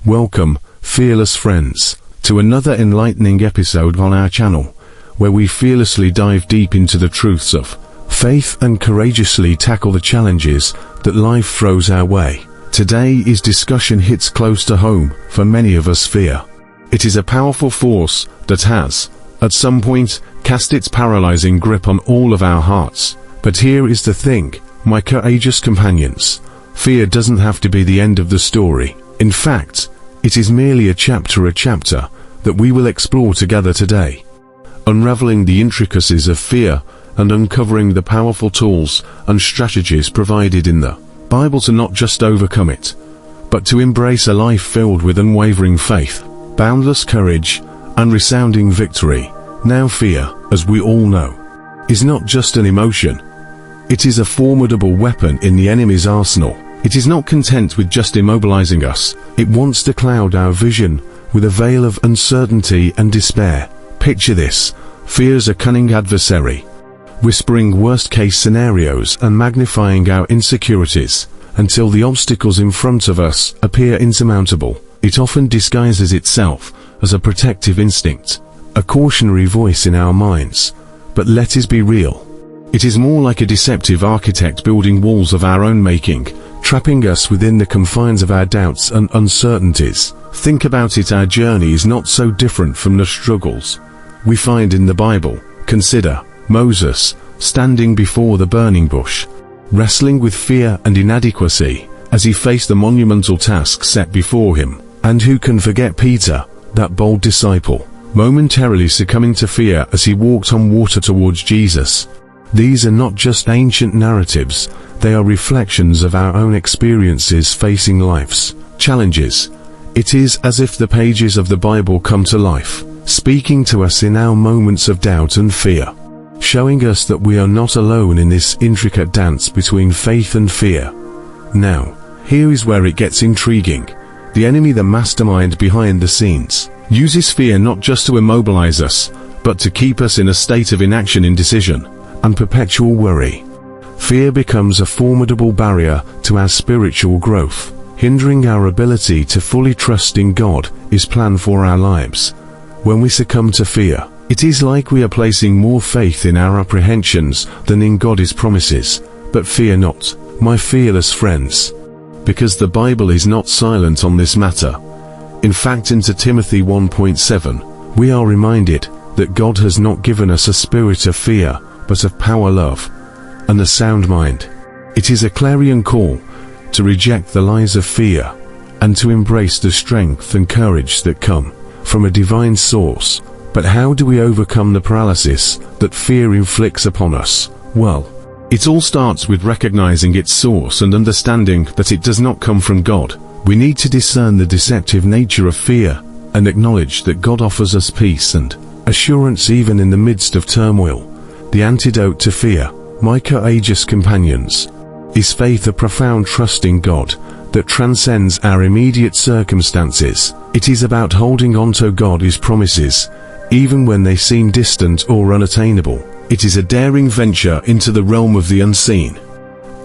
Welcome, fearless friends, to another enlightening episode on our channel, where we fearlessly dive deep into the truths of faith and courageously tackle the challenges that life throws our way. Today's discussion hits close to home for many of us. Fear. It is a powerful force that has, at some point, cast its paralyzing grip on all of our hearts. But here is the thing, my courageous companions. Fear doesn't have to be the end of the story. In fact, it is merely a chapter that we will explore together today, unraveling the intricacies of fear and uncovering the powerful tools and strategies provided in the Bible to not just overcome it, but to embrace a life filled with unwavering faith, boundless courage, and resounding victory. Now, fear, as we all know, is not just an emotion. It is a formidable weapon in the enemy's arsenal. It is not content with just immobilizing us. It wants to cloud our vision with a veil of uncertainty and despair. Picture this: fear's a cunning adversary, whispering worst-case scenarios and magnifying our insecurities until the obstacles in front of us appear insurmountable. It often disguises itself as a protective instinct, a cautionary voice in our minds. But let us be real. It is more like a deceptive architect building walls of our own making, trapping us within the confines of our doubts and uncertainties. Think about it, our journey is not so different from the struggles we find in the Bible. Consider Moses, standing before the burning bush, wrestling with fear and inadequacy as he faced the monumental task set before him. And who can forget Peter, that bold disciple, momentarily succumbing to fear as he walked on water towards Jesus. These are not just ancient narratives, they are reflections of our own experiences facing life's challenges. It is as if the pages of the Bible come to life, speaking to us in our moments of doubt and fear, showing us that we are not alone in this intricate dance between faith and fear. Now, here is where it gets intriguing. The enemy, the mastermind behind the scenes, uses fear not just to immobilize us, but to keep us in a state of inaction, indecision, and perpetual worry. Fear becomes a formidable barrier to our spiritual growth, hindering our ability to fully trust in God's plan for our lives. When we succumb to fear, it is like we are placing more faith in our apprehensions than in God's promises. But fear not, my fearless friends, because the Bible is not silent on this matter. In fact, in 2 Timothy 1:7, we are reminded that God has not given us a spirit of fear, but of power, love, and a sound mind. It is a clarion call to reject the lies of fear and to embrace the strength and courage that come from a divine source. But how do we overcome the paralysis that fear inflicts upon us? Well, it all starts with recognizing its source and understanding that it does not come from God. We need to discern the deceptive nature of fear and acknowledge that God offers us peace and assurance even in the midst of turmoil. The antidote to fear, my courageous companions, is faith, a profound trust in God that transcends our immediate circumstances. It is about holding on to God's promises, even when they seem distant or unattainable. It is a daring venture into the realm of the unseen,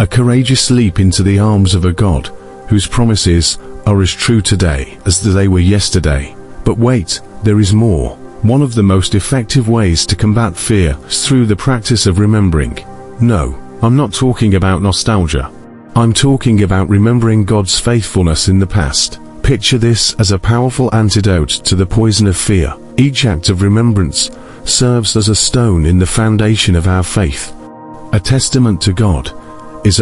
a courageous leap into the arms of a God whose promises are as true today as they were yesterday. But wait, there is more. One of the most effective ways to combat fear is through the practice of remembering. No, I'm not talking about nostalgia. I'm talking about remembering God's faithfulness in the past. Picture this as a powerful antidote to the poison of fear. Each act of remembrance serves as a stone in the foundation of our faith, a testament to God's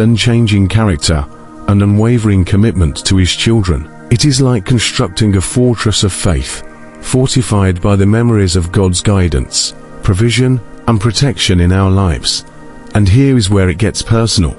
unchanging character and unwavering commitment to His children. It is like constructing a fortress of faith, fortified by the memories of God's guidance, provision, and protection in our lives. And here is where it gets personal.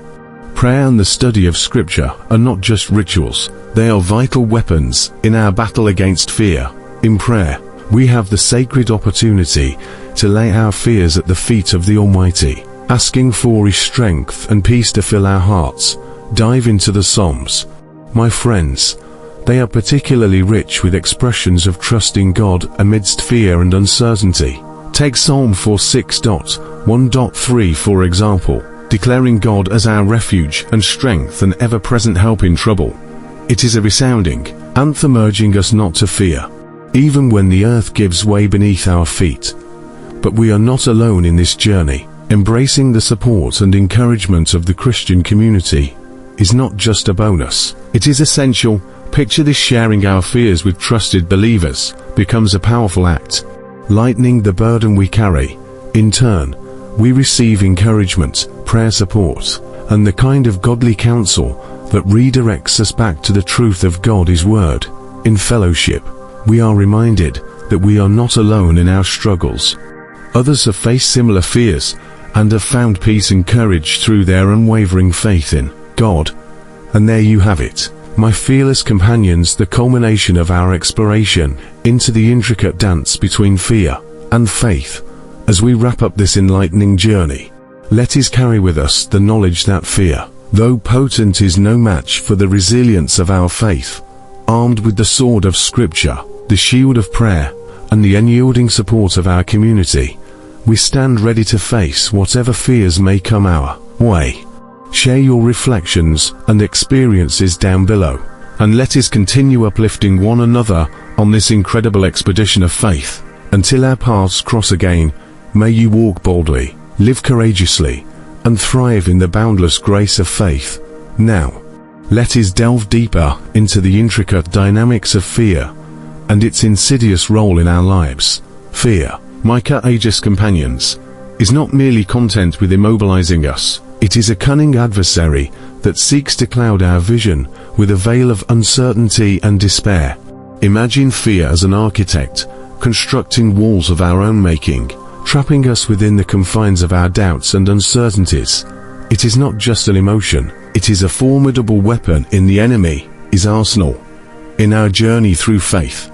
Prayer and the study of Scripture are not just rituals, they are vital weapons in our battle against fear. In prayer, we have the sacred opportunity to lay our fears at the feet of the Almighty, asking for His strength and peace to fill our hearts. Dive into the Psalms, my friends. They are particularly rich with expressions of trusting God amidst fear and uncertainty. Take Psalm 46:1-3 for example, declaring God as our refuge and strength and ever-present help in trouble. It is a resounding, anthem urging us not to fear, even when the earth gives way beneath our feet. But we are not alone in this journey. Embracing the support and encouragement of the Christian community is not just a bonus, it is essential. Picture this: sharing our fears with trusted believers becomes a powerful act, lightening the burden we carry. In turn, we receive encouragement, prayer support, and the kind of godly counsel that redirects us back to the truth of God's Word. In fellowship, we are reminded that we are not alone in our struggles. Others have faced similar fears and have found peace and courage through their unwavering faith in God. And there you have it, my fearless companions, the culmination of our exploration into the intricate dance between fear and faith. As we wrap up this enlightening journey, let us carry with us the knowledge that fear, though potent, is no match for the resilience of our faith. Armed with the sword of Scripture, the shield of prayer, and the unyielding support of our community, we stand ready to face whatever fears may come our way. Share your reflections and experiences down below, and let us continue uplifting one another on this incredible expedition of faith. Until our paths cross again, may you walk boldly, live courageously, and thrive in the boundless grace of faith. Now, let us delve deeper into the intricate dynamics of fear and its insidious role in our lives. Fear, my courageous companions, is not merely content with immobilizing us. It is a cunning adversary that seeks to cloud our vision with a veil of uncertainty and despair. Imagine fear as an architect, constructing walls of our own making, trapping us within the confines of our doubts and uncertainties. It is not just an emotion, it is a formidable weapon in the enemy's arsenal. In our journey through faith,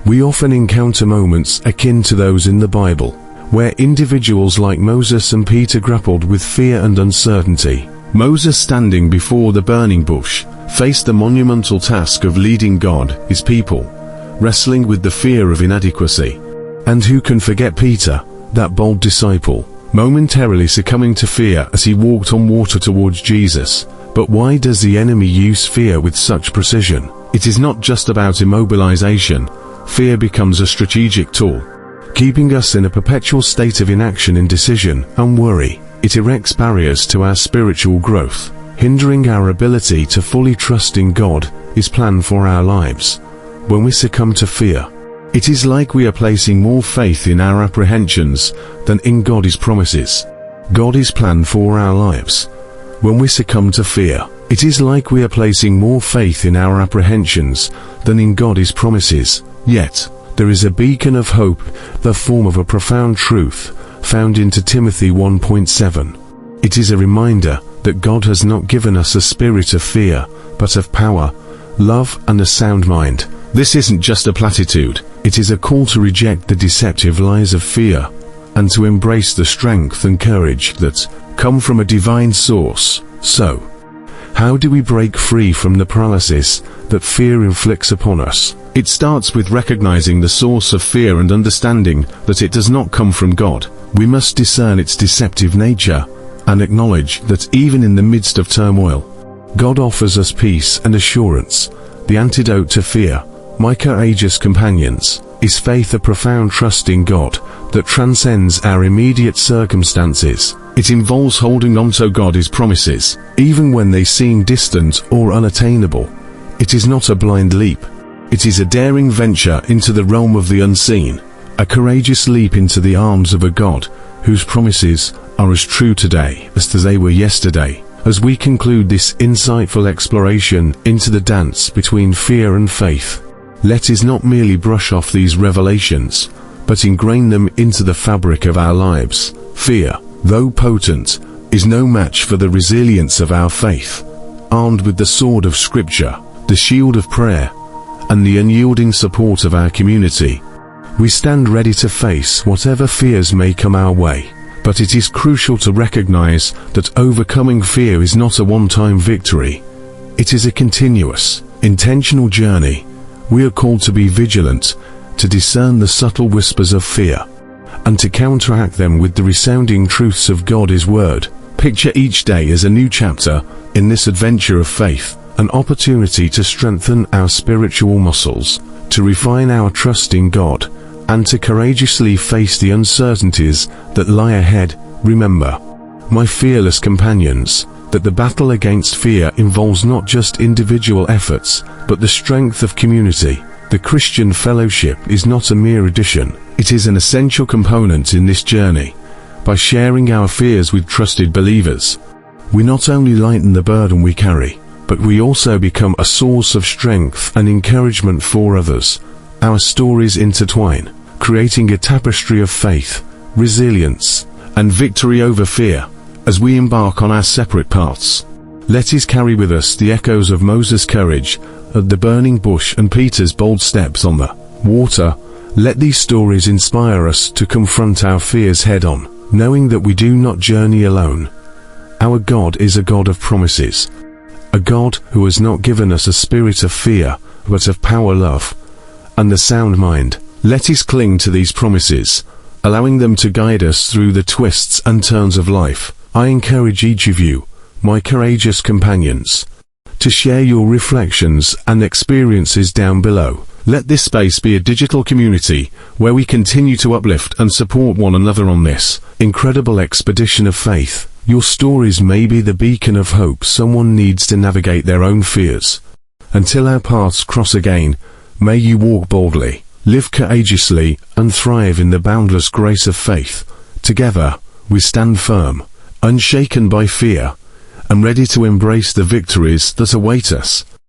we often encounter moments akin to those in the Bible, where individuals like Moses and Peter grappled with fear and uncertainty. Moses, standing before the burning bush, faced the monumental task of leading God's people, wrestling with the fear of inadequacy. And who can forget Peter, that bold disciple, momentarily succumbing to fear as he walked on water towards Jesus? But why does the enemy use fear with such precision? It is not just about immobilization. Fear becomes a strategic tool, keeping us in a perpetual state of inaction, indecision, and worry. It erects barriers to our spiritual growth, hindering our ability to fully trust in God's plan for our lives. When we succumb to fear, it is like we are placing more faith in our apprehensions than in God's promises. God's plan for our lives. When we succumb to fear, it is like we are placing more faith in our apprehensions than in God's promises. Yet, there is a beacon of hope, the form of a profound truth, found in Timothy 1:7. It is a reminder that God has not given us a spirit of fear, but of power, love, and a sound mind. This isn't just a platitude, it is a call to reject the deceptive lies of fear, and to embrace the strength and courage that come from a divine source. So, how do we break free from the paralysis that fear inflicts upon us? It starts with recognizing the source of fear and understanding that it does not come from God. We must discern its deceptive nature and acknowledge that even in the midst of turmoil, God offers us peace and assurance. The antidote to fear, my courageous companions, is faith, a profound trust in God that transcends our immediate circumstances. It involves holding on to God's promises, even when they seem distant or unattainable. It is not a blind leap. It is a daring venture into the realm of the unseen, a courageous leap into the arms of a God whose promises are as true today as they were yesterday. As we conclude this insightful exploration into the dance between fear and faith, let us not merely brush off these revelations, but ingrain them into the fabric of our lives. Fear, though potent, is no match for the resilience of our faith. Armed with the sword of Scripture, the shield of prayer, and the unyielding support of our community, we stand ready to face whatever fears may come our way. But it is crucial to recognize that overcoming fear is not a one-time victory. It is a continuous, intentional journey. We are called to be vigilant, to discern the subtle whispers of fear, and to counteract them with the resounding truths of God's Word. Picture each day as a new chapter in this adventure of faith, an opportunity to strengthen our spiritual muscles, to refine our trust in God, and to courageously face the uncertainties that lie ahead. Remember, my fearless companions, that the battle against fear involves not just individual efforts, but the strength of community. The Christian fellowship is not a mere addition, it is an essential component in this journey. By sharing our fears with trusted believers, we not only lighten the burden we carry, but we also become a source of strength and encouragement for others. Our stories intertwine, creating a tapestry of faith, resilience, and victory over fear. As we embark on our separate paths, let us carry with us the echoes of Moses' courage at the burning bush and Peter's bold steps on the water. Let these stories inspire us to confront our fears head-on, knowing that we do not journey alone. Our God is a God of promises, a God who has not given us a spirit of fear, but of power, love, and the sound mind. Let us cling to these promises, allowing them to guide us through the twists and turns of life. I encourage each of you, my courageous companions, to share your reflections and experiences down below. Let this space be a digital community where we continue to uplift and support one another on this incredible expedition of faith. Your stories may be the beacon of hope someone needs to navigate their own fears. Until our paths cross again, may you walk boldly, live courageously, and thrive in the boundless grace of faith. Together, we stand firm, unshaken by fear, and ready to embrace the victories that await us.